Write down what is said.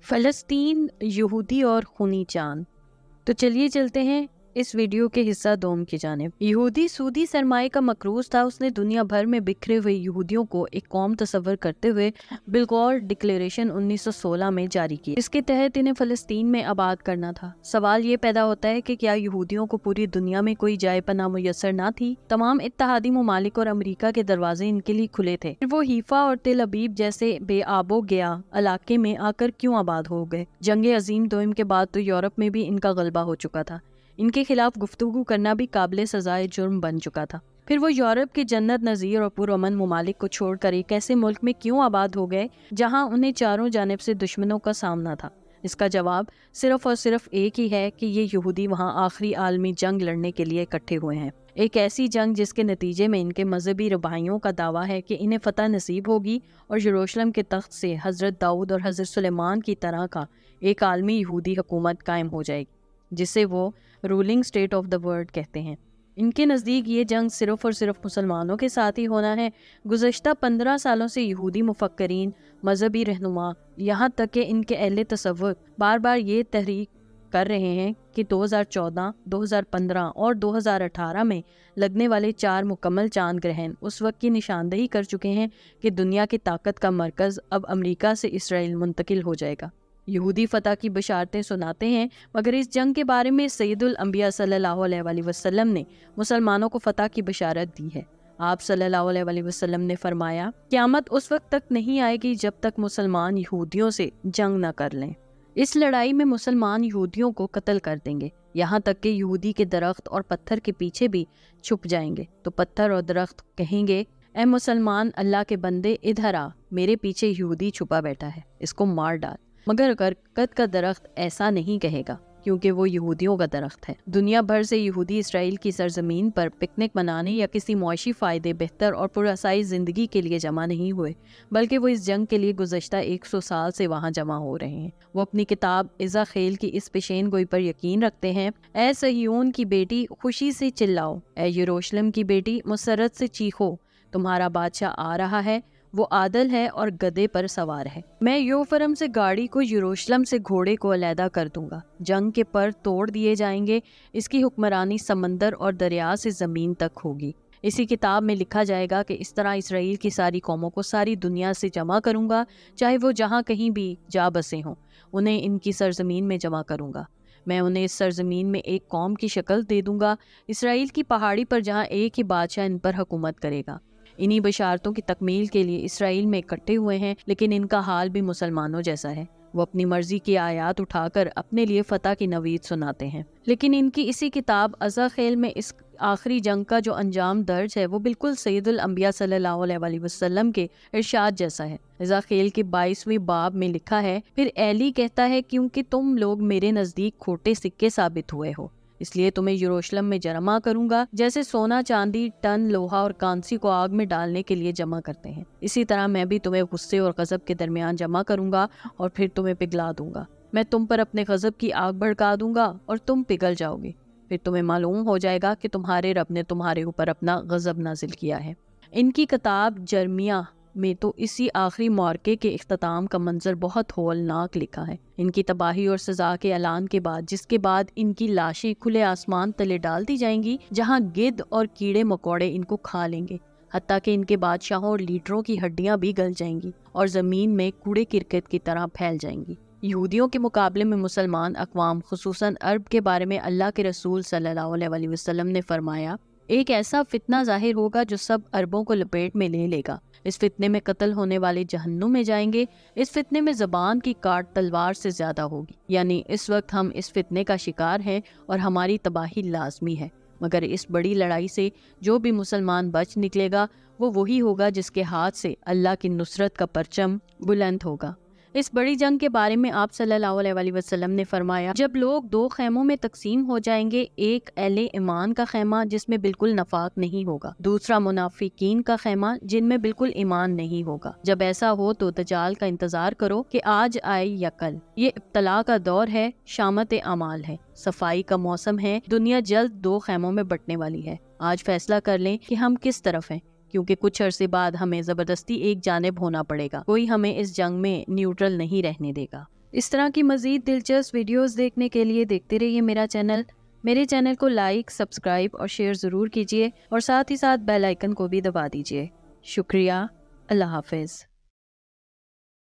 فلسطین، یہودی اور خونی چاند۔ تو چلیے چلتے ہیں اس ویڈیو کے حصہ دوم کی جانب۔ یہودی سودی سرمایہ کا مقروض تھا۔ اس نے دنیا بھر میں بکھرے ہوئے یہودیوں کو ایک قوم تصور کرتے ہوئے بلغور ڈکلیریشن 1916 میں جاری کی۔ اس کے تحت انہیں فلسطین میں آباد کرنا تھا۔ سوال یہ پیدا ہوتا ہے کہ کیا یہودیوں کو پوری دنیا میں کوئی جائے پناہ میسر نہ تھی؟ تمام اتحادی ممالک اور امریکہ کے دروازے ان کے لیے کھلے تھے۔ پھر وہ حیفا اور تل ابیب جیسے بے آب و گیا علاقے میں آ کر کیوں آباد ہو گئے؟ جنگ عظیم دوم کے بعد تو یورپ میں بھی ان کا غلبہ ہو چکا تھا۔ ان کے خلاف گفتگو کرنا بھی قابل سزائے جرم بن چکا تھا۔ پھر وہ یورپ کے جنت نظیر اور پرامن ممالک کو چھوڑ کر ایک ایسے ملک میں کیوں آباد ہو گئے جہاں انہیں چاروں جانب سے دشمنوں کا سامنا تھا؟ اس کا جواب صرف اور صرف ایک ہی ہے کہ یہ یہودی وہاں آخری عالمی جنگ لڑنے کے لیے اکٹھے ہوئے ہیں۔ ایک ایسی جنگ جس کے نتیجے میں ان کے مذہبی ربائیوں کا دعویٰ ہے کہ انہیں فتح نصیب ہوگی اور یروشلم کے تخت سے حضرت داؤد اور حضرت سلیمان کی طرح کا ایک عالمی یہودی حکومت قائم ہو جائے گی، جسے وہ rolling state of the world کہتے ہیں۔ ان کے نزدیک یہ جنگ صرف اور صرف مسلمانوں کے ساتھ ہی ہونا ہے۔ گزشتہ 15 سالوں سے یہودی مفکرین، مذہبی رہنما، یہاں تک کہ ان کے اہل تصور بار بار یہ تحریک کر رہے ہیں کہ 2014، 2015 اور 2018 میں لگنے والے 4 مکمل چاند گرہن اس وقت کی نشاندہی کر چکے ہیں کہ دنیا کی طاقت کا مرکز اب امریکہ سے اسرائیل منتقل ہو جائے گا۔ یہودی فتح کی بشارتیں سناتے ہیں، مگر اس جنگ کے بارے میں سید الانبیاء صلی اللہ علیہ وآلہ وسلم نے مسلمانوں کو فتح کی بشارت دی ہے۔ آپ صلی اللہ علیہ وآلہ وسلم نے فرمایا، قیامت اس وقت تک نہیں آئے گی جب تک مسلمان یہودیوں سے جنگ نہ کر لیں۔ اس لڑائی میں مسلمان یہودیوں کو قتل کر دیں گے، یہاں تک کہ یہودی کے درخت اور پتھر کے پیچھے بھی چھپ جائیں گے۔ تو پتھر اور درخت کہیں گے، اے مسلمان اللہ کے بندے ادھر آ، میرے پیچھے یہودی چھپا بیٹھا ہے، اس کو مار ڈال۔ مگر برکت کا درخت ایسا نہیں کہے گا، کیونکہ وہ یہودیوں کا درخت ہے۔ دنیا بھر سے یہودی اسرائیل کی سرزمین پر پکنک منانے یا کسی معاشی فائدے، بہتر اور پرآسائش زندگی کے لیے جمع نہیں ہوئے، بلکہ وہ اس جنگ کے لیے گزشتہ 100 سال سے وہاں جمع ہو رہے ہیں۔ وہ اپنی کتاب عزاخیل کی اس پیشین گوئی پر یقین رکھتے ہیں، اے صہیون کی بیٹی خوشی سے چلاؤ، اے یروشلم کی بیٹی مسرت سے چیخو، تمہارا بادشاہ آ رہا ہے، وہ عادل ہے اور گدھے پر سوار ہے۔ میں یوفرم سے گاڑی کو، یروشلم سے گھوڑے کو علیحدہ کر دوں گا۔ جنگ کے پر توڑ دیے جائیں گے، اس کی حکمرانی سمندر اور دریا سے زمین تک ہوگی۔ اسی کتاب میں لکھا جائے گا کہ اس طرح اسرائیل کی ساری قوموں کو ساری دنیا سے جمع کروں گا، چاہے وہ جہاں کہیں بھی جا بسے ہوں، انہیں ان کی سرزمین میں جمع کروں گا۔ میں انہیں اس سرزمین میں ایک قوم کی شکل دے دوں گا، اسرائیل کی پہاڑی پر، جہاں ایک ہی بادشاہ ان پر حکومت کرے گا۔ انہی بشارتوں کی تکمیل کے لیے اسرائیل میں اکٹھے ہوئے ہیں، لیکن ان کا حال بھی مسلمانوں جیسا ہے۔ وہ اپنی مرضی کی آیات اٹھا کر اپنے لیے فتح کی نوید سناتے ہیں، لیکن ان کی اسی کتاب عزاخیل میں اس آخری جنگ کا جو انجام درج ہے وہ بالکل سید الانبیاء صلی اللہ علیہ وآلہ وسلم کے ارشاد جیسا ہے۔ عزاخیل کے 22ویں باب میں لکھا ہے، پھر ایلی کہتا ہے، کیونکہ تم لوگ میرے نزدیک کھوٹے سکے ثابت ہوئے ہو، اس لیے تمہیں یروشلم میں جمع کروں گا، جیسے سونا، چاندی، ٹن لوہا اور کانسی کو آگ میں ڈالنے کے لیے جمع کرتے ہیں، اسی طرح میں بھی تمہیں غصے اور غضب کے درمیان جمع کروں گا اور پھر تمہیں پگھلا دوں گا۔ میں تم پر اپنے غضب کی آگ بھڑکا دوں گا اور تم پگھل جاؤ گے، پھر تمہیں معلوم ہو جائے گا کہ تمہارے رب نے تمہارے اوپر اپنا غضب نازل کیا ہے۔ ان کی کتاب جرمیہ میں تو اسی آخری معرکے کے اختتام کا منظر بہت ہولناک لکھا ہے۔ ان کی تباہی اور سزا کے اعلان کے بعد، جس کے بعد ان کی لاشیں کھلے آسمان تلے ڈال دی جائیں گی، جہاں گدھ اور کیڑے مکوڑے ان کو کھا لیں گے، حتیٰ کہ ان کے بادشاہوں اور لیڈروں کی ہڈیاں بھی گل جائیں گی اور زمین میں کوڑے کرکٹ کی طرح پھیل جائیں گی۔ یہودیوں کے مقابلے میں مسلمان اقوام، خصوصاً عرب کے بارے میں اللہ کے رسول صلی اللہ علیہ وآلہ وسلم نے فرمایا، ایک ایسا فتنہ ظاہر ہوگا جو سب عربوں کو لپیٹ میں لے گا۔ اس فتنے میں قتل ہونے والے جہنم میں جائیں گے، اس فتنے میں زبان کی کاٹ تلوار سے زیادہ ہوگی۔ یعنی اس وقت ہم اس فتنے کا شکار ہیں اور ہماری تباہی لازمی ہے، مگر اس بڑی لڑائی سے جو بھی مسلمان بچ نکلے گا وہ وہی ہوگا جس کے ہاتھ سے اللہ کی نصرت کا پرچم بلند ہوگا۔ اس بڑی جنگ کے بارے میں آپ صلی اللہ علیہ وآلہ وسلم نے فرمایا، جب لوگ 2 خیموں میں تقسیم ہو جائیں گے، ایک اہل ایمان کا خیمہ جس میں بالکل نفاق نہیں ہوگا، دوسرا منافقین کا خیمہ جن میں بالکل ایمان نہیں ہوگا۔ جب ایسا ہو تو دجال کا انتظار کرو کہ آج آئے یا کل۔ یہ ابتلا کا دور ہے، شامت اعمال ہے، صفائی کا موسم ہے، دنیا جلد 2 خیموں میں بٹنے والی ہے۔ آج فیصلہ کر لیں کہ ہم کس طرف ہیں، کیونکہ کچھ عرصے بعد ہمیں زبردستی ایک جانب ہونا پڑے گا، کوئی ہمیں اس جنگ میں نیوٹرل نہیں رہنے دے گا۔ اس طرح کی مزید دلچسپ ویڈیوز دیکھنے کے لیے دیکھتے رہیے میرے چینل کو لائک، سبسکرائب اور شیئر ضرور کیجیے اور ساتھ ہی ساتھ بیل آئیکن کو بھی دبا دیجیے۔ شکریہ۔ اللہ حافظ۔